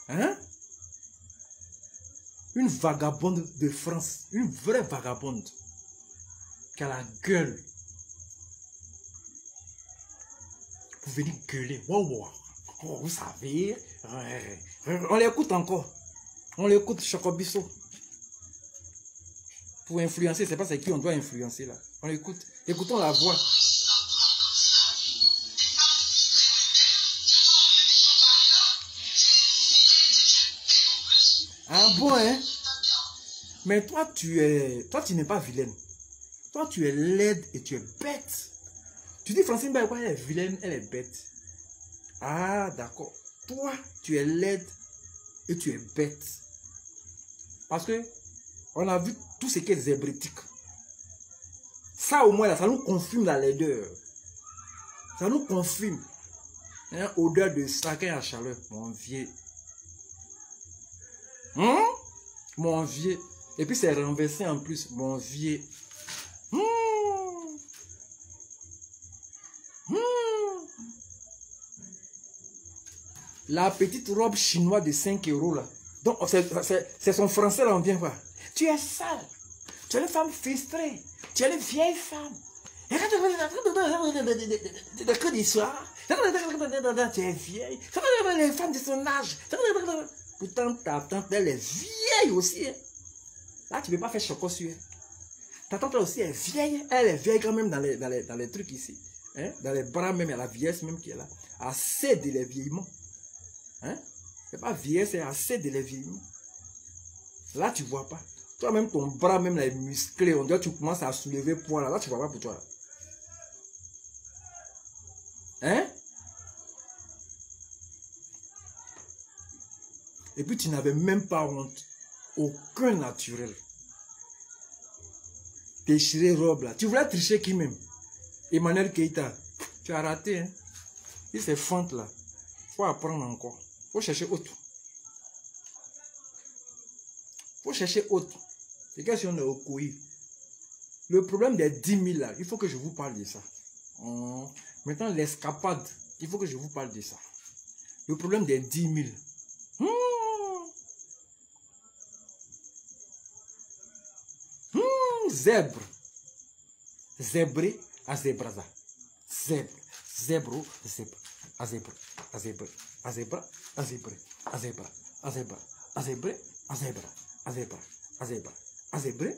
Hein? Une vagabonde de France, une vraie vagabonde, qui a la gueule pour venir gueuler. Wow. Oh, vous savez, on l'écoute encore. On l'écoute, Chocobisso. Pour influencer, c'est pas c'est qui on doit influencer là. On l'écoute. Écoutons la voix. Ah bon, hein? Mais toi, tu n'es pas vilaine. Toi, tu es laide et tu es bête. Tu dis, Francine, ben, quoi, elle est vilaine, elle est bête. Ah, d'accord. Toi, tu es laide et tu es bête. Parce que, on a vu tout ce qui est zébrétique. Ça, au moins, là, ça nous confirme la laideur. Ça nous confirme. Hein, odeur de sakin à chaleur, mon vieux. Mon vieux. Et puis c'est renversé en plus, mon vieux. La petite robe chinoise de 5 euros là. Donc c'est son français là, on vient voir. Tu es sale. Tu es une femme frustrée. Tu es une vieille femme. Que d'histoire. Tu es vieille. Les femmes de son âge. Pourtant ta tante elle est vieille aussi. Là tu ne peux pas faire choco sur elle. Ta tante aussi est vieille. Elle est vieille quand même dans les trucs ici. Hein? Dans les bras même, il y a la vieillesse même qui est là. Assez de les vieillements. Hein? C'est pas vieillesse, c'est assez de les vieillements. Là tu vois pas. Toi-même, ton bras, même les musclés, on dirait que tu commences à soulever poids là. Là, tu ne vois pas pour toi. Hein? Et puis, tu n'avais même pas honte. Aucun naturel. Déchirer robe là. Tu voulais tricher qui même? Emmanuel Keïta. Tu as raté, hein? Il s'est fente là. Faut apprendre encore. Faut chercher autre. Faut chercher autre. C'est question de Okoui. Le problème des 10 000 là, il faut que je vous parle de ça. Maintenant, l'escapade, il faut que je vous parle de ça. Le problème des 10 000. Zèbre. Zébré à zébraza. Zèbre. Zèbre. Zèbre. À zèbre. À zèbre. À zèbre. À zèbre. À zèbre. À zèbre. À zèbre. À zèbre. À zèbre. À zèbre. À zébré,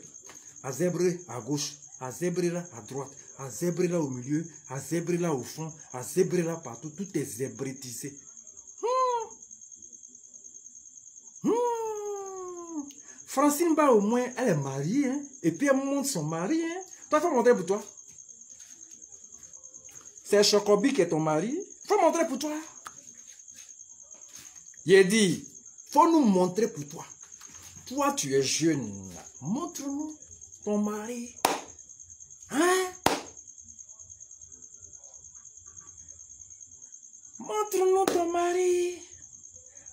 à zébré à gauche, à zébré là à droite, à zébré là au milieu, à zébré là au fond, à zébré là partout, tout est zébrétisé. Francine Ba au moins, elle est mariée, hein? Et puis elle montre son mari. Hein? Toi, faut montrer pour toi. C'est Chocobi qui est ton mari. Faut montrer pour toi. Il dit, faut nous montrer pour toi. Toi, tu es jeune. Montre-nous ton mari. Hein? Montre-nous ton mari.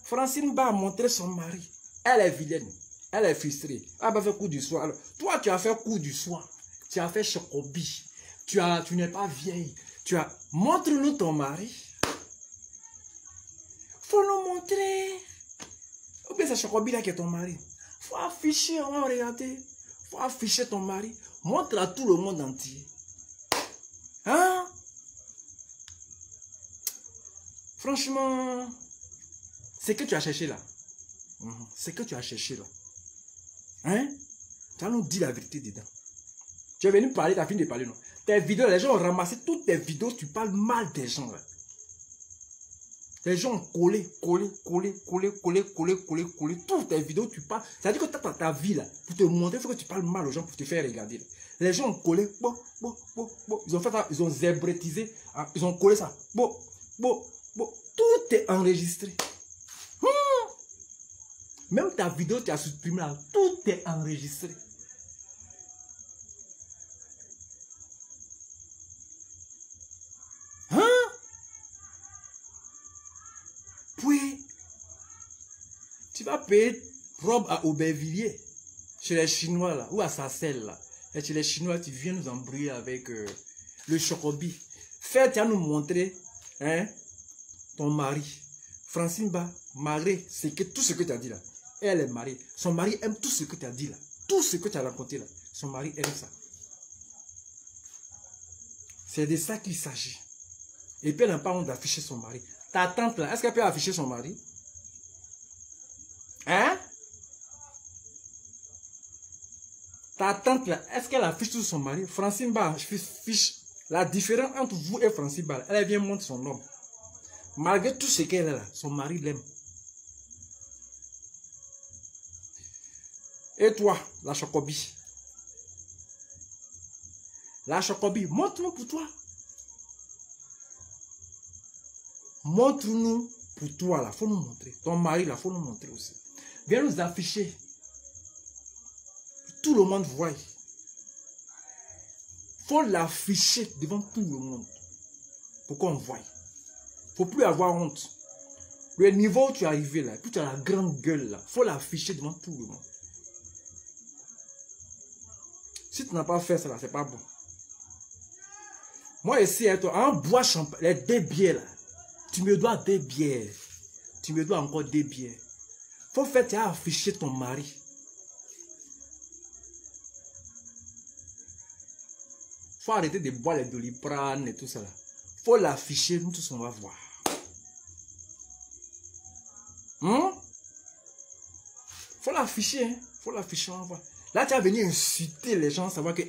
Francine Ba a montré son mari. Elle est vilaine. Elle est frustrée. Elle va faire coup du soir. Alors, toi, tu as fait coup du soir. Tu as fait chocobi. Tu n'es pas vieille. Montre-nous ton mari. Faut nous montrer. Ou bien c'est chocobi là qui est ton mari. Faut afficher, on va regarder. Faut afficher ton mari. Montre à tout le monde entier. Hein? Franchement, c'est que tu as cherché là. C'est que tu as cherché là. Hein? Tu as nous dit la vérité dedans. Tu es venu parler, tu as fini de parler, non? Tes vidéos, les gens ont ramassé toutes tes vidéos, tu parles mal des gens là. Les gens ont collé toutes tes vidéos, tu parles. Ça veut dire que ta vie là, pour te montrer, il faut que tu parles mal aux gens pour te faire regarder. Les gens ont collé, ils ont fait ça, ils ont zébrétisé, ils ont collé ça, tout est enregistré. Même ta vidéo, tu as supprimé là, tout est enregistré. Puis, tu vas payer robe à Aubervilliers, chez les Chinois là, ou à Sarcelles là. Et chez les Chinois, tu viens nous embrouiller avec le chocobi. Fais, tu vas nous montrer hein, ton mari. Francine Ba, malgré tout ce que tu as dit là, elle est mariée. Son mari aime tout ce que tu as dit là. Tout ce que tu as raconté là. Son mari aime ça. C'est de ça qu'il s'agit. Et puis elle n'a pas honte d'afficher son mari. Ta tante là, est-ce qu'elle peut afficher son mari? Hein? Ta tante là, est-ce qu'elle affiche tout son mari? Francine Ba fiche. La différence entre vous et Francine Ba, elle vient montrer son homme. Malgré tout ce qu'elle a là, son mari l'aime. Et toi, la chocobi? La chocobi, montre-nous pour toi. Montre-nous pour toi là, faut nous montrer. Ton mari là, faut nous montrer aussi. Viens nous afficher. Tout le monde voit. Faut l'afficher devant tout le monde. Pour qu'on voie. Faut plus avoir honte. Le niveau où tu es arrivé là, puis tu as la grande gueule là, faut l'afficher devant tout le monde. Si tu n'as pas fait ça, c'est pas bon. Moi, ici, en bois champagne, les 2 bières là, tu me dois 2 bières. Tu me dois encore 2 bières. Faut faire, tu as affiché ton mari. Faut arrêter de boire les Doliprane et tout ça là. Faut l'afficher, nous tous on va voir. Faut l'afficher, hein? Faut l'afficher, on va voir. Là, tu as venu insulter les gens, savoir que,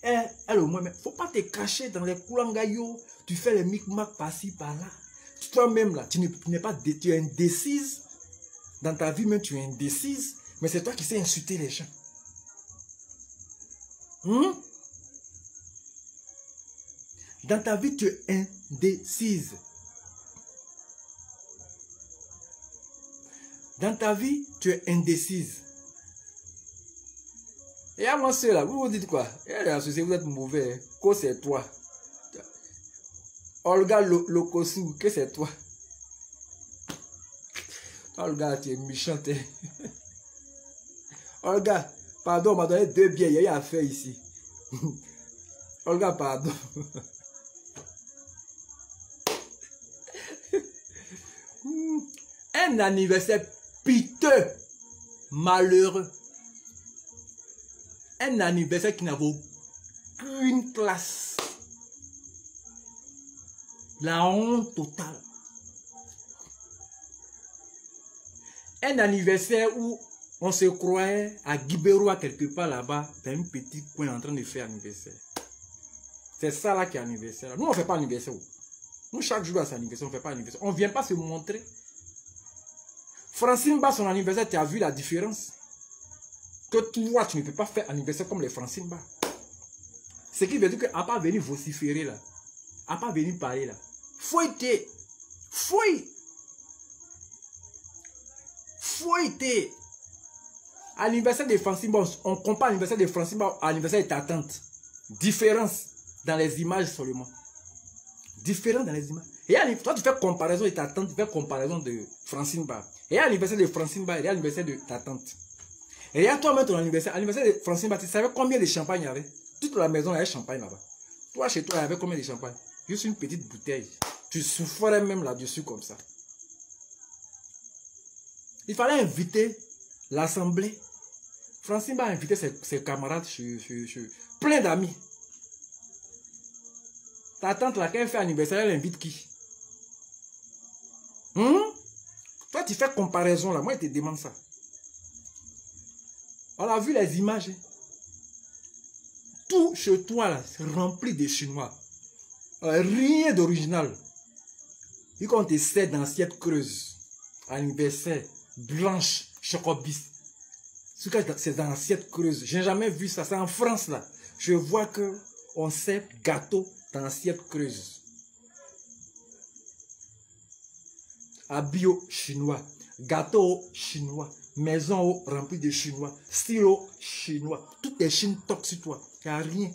elle au moins, mais faut pas te cacher dans les coulangaillots. Tu fais les micmacs par-ci, par-là. Toi-même, là, tu n'es pas, tu es indécise. Dans ta vie, même, tu es indécise. Mais c'est toi qui sais insulter les gens. Dans ta vie, tu es indécise. Dans ta vie, tu es indécise. Et à moi, c'est là, vous vous dites quoi? Et associé, vous êtes mauvais. Quoi, c'est toi? Olga Lokosu, que c'est toi? Olga, tu es méchante. Olga, pardon, on m'a donné 2 bières, il y a eu affaire ici. Olga, pardon. Un anniversaire piteux, malheureux. Un anniversaire qui n'a aucune classe. La honte totale. Un anniversaire où on se croyait à Guibéroa quelque part là-bas, dans un petit coin en train de faire anniversaire. C'est ça là qui est anniversaire. Nous, on ne fait pas anniversaire. Nous, chaque jour à son anniversaire, on ne fait pas anniversaire. On ne vient pas se montrer. Francine Ba, son anniversaire, tu as vu la différence? Que toi, tu ne peux pas faire anniversaire comme les Francine Ba. Ce qui veut dire qu'à pas venir vociférer là, à pas venir parler là. Fouille-t'es. Fouille. Fouille-t'es. Anniversaire de Francine Ba, on compare l'anniversaire de Francine Ba à l'anniversaire de ta tante. Différence dans les images seulement. Différence dans les images. Et toi, tu fais comparaison de ta tante, tu fais comparaison de Francine Ba. Et à l'anniversaire de Francine Ba, et à l'anniversaire de ta tante. Et à toi-même ton anniversaire, l'anniversaire de Francine Ba, tu savais combien de champagne il y avait? Toute la maison, il y avait champagne là-bas. Toi, chez toi, il y avait combien de champagne? Juste une petite bouteille. Tu souffrais même là-dessus comme ça. Il fallait inviter l'assemblée. Francine Ba a invité ses camarades, plein d'amis. Ta tante là, quand elle fait anniversaire, elle invite qui? Toi, tu fais comparaison là. Moi, je te demande ça. On a vu les images. Tout chez toi là, c'est rempli de Chinois. Rien d'original. Et quand on te sert dans assiette creuse, anniversaire, blanche, chocobis. C'est dans assiette creuse. Je n'ai jamais vu ça. C'est en France là. Je vois que on sert gâteau dans assiette creuse. Habillot chinois, gâteau chinois, maison remplie de chinois, stylo chinois. Tout est chine toc sur toi. Il n'y a rien.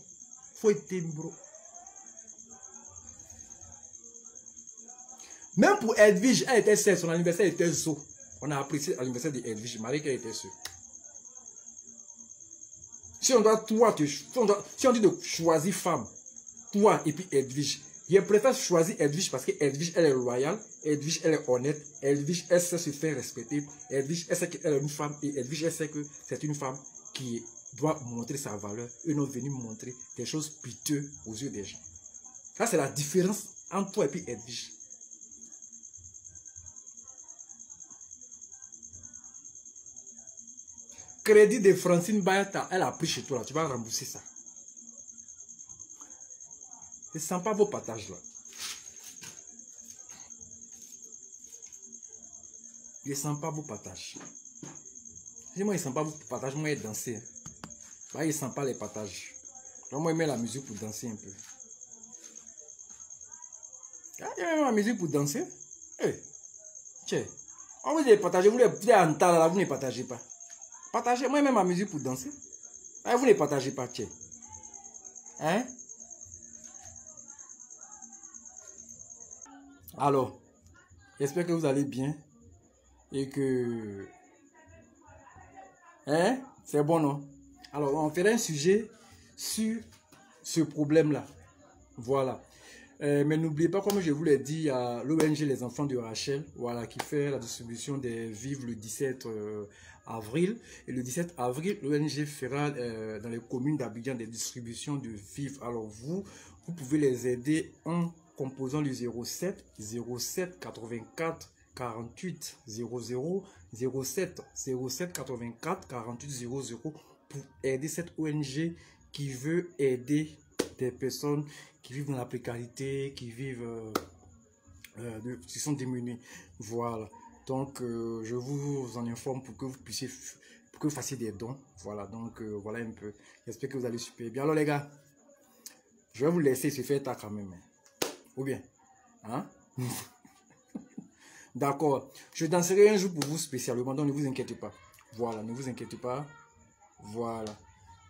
Faut être bro. Même pour Edwige, elle était seule. Son anniversaire était zo. On a apprécié l'anniversaire de Edwige. Marie qu'elle était seule. Si on doit, toi, si on dit de choisir femme, toi et puis Edwige, je préfère choisir Edwige parce que Edwige, elle est loyale, Edwige, elle est honnête, Edwige, elle sait se faire respecter, Edwige, elle sait qu'elle est une femme et Edwige, elle sait que c'est une femme qui doit montrer sa valeur et non venir montrer des choses piteuses aux yeux des gens. Ça, c'est la différence entre toi et puis Edwige. Crédit de Francine Bayata, elle a pris chez toi, là, tu vas rembourser ça. Je ne sens pas vos partages là. Je ne sens pas vos partages. Si moi je ne sens pas vos partages, moi je vais danser. Là, je ne sens pas les partages. Donc moi je mets la musique pour danser un peu. Je mets la musique pour danser. Tiens, on vous dit partager, vous les en tas là, vous ne partagez pas. Partagez, moi je mets ma musique pour danser. Vous ne partagez pas, tiens. Hein? Alors, j'espère que vous allez bien et que c'est bon, non? Alors, on fera un sujet sur ce problème-là. Voilà. Mais n'oubliez pas, comme je vous l'ai dit, il y a l'ONG Les Enfants de Rachel, voilà, qui fait la distribution des vivres le 17 avril. Et le 17 avril, l'ONG fera dans les communes d'Abidjan des distributions de vivres. Alors vous pouvez les aider en composant le 07 84 48 00 07 84 48 00 pour aider cette ONG qui veut aider des personnes qui vivent dans la précarité, qui vivent, qui sont démunis. Voilà. Donc, je vous en informe pour que vous puissiez, pour que vous fassiez des dons. Voilà. Donc, voilà un peu. J'espère que vous allez super bien. Alors, les gars, je vais vous laisser se faire ça quand même. Ou bien, hein? D'accord. Je danserai un jour pour vous spécialement, donc ne vous inquiétez pas. Voilà, ne vous inquiétez pas. Voilà.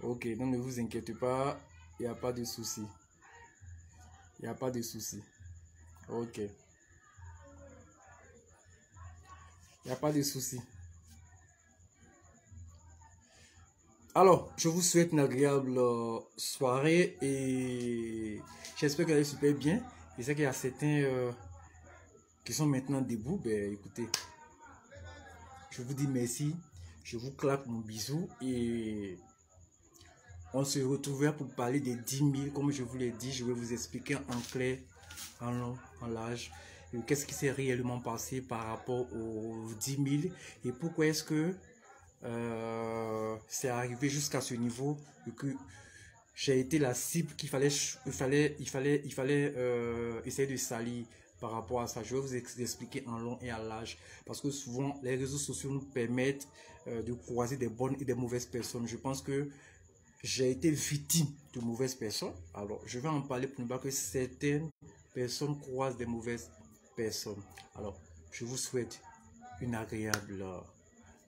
Ok, donc ne vous inquiétez pas. Il n'y a pas de souci. Il n'y a pas de souci. Ok. Il n'y a pas de souci. Alors, je vous souhaite une agréable soirée et j'espère que vous allez super bien. Je sais qu'il y a certains qui sont maintenant debout. Ben, écoutez, je vous dis merci. Je vous claque mon bisou et on se retrouvera pour parler des 10 000. Comme je vous l'ai dit, je vais vous expliquer en clair, en long, en large, qu'est-ce qui s'est réellement passé par rapport aux 10 000 et pourquoi est-ce que c'est arrivé jusqu'à ce niveau et que j'ai été la cible qu'il fallait essayer de salir par rapport à ça. Je vais vous expliquer en long et en large parce que souvent les réseaux sociaux nous permettent de croiser des bonnes et des mauvaises personnes. Je pense que j'ai été victime de mauvaises personnes. Alors, je vais en parler pour ne pas que certaines personnes croisent des mauvaises personnes. Alors, je vous souhaite une agréable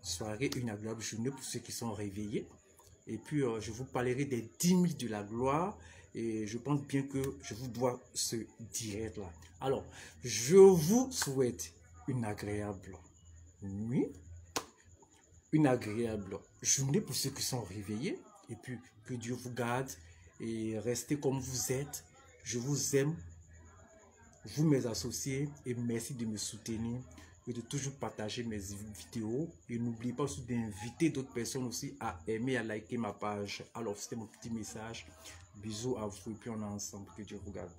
soirée, une agréable journée pour ceux qui sont réveillés. Et puis, je vous parlerai des 10 000 de la gloire. Et je pense bien que je vous dois ce direct-là. Alors, je vous souhaite une agréable nuit, une agréable journée pour ceux qui sont réveillés. Et puis, que Dieu vous garde et restez comme vous êtes. Je vous aime, vous mes associés, et merci de me soutenir et de toujours partager mes vidéos. Et n'oubliez pas aussi d'inviter d'autres personnes aussi à aimer, à liker ma page. Alors, c'était mon petit message. Bisous à vous et puis on est ensemble. Que Dieu vous garde.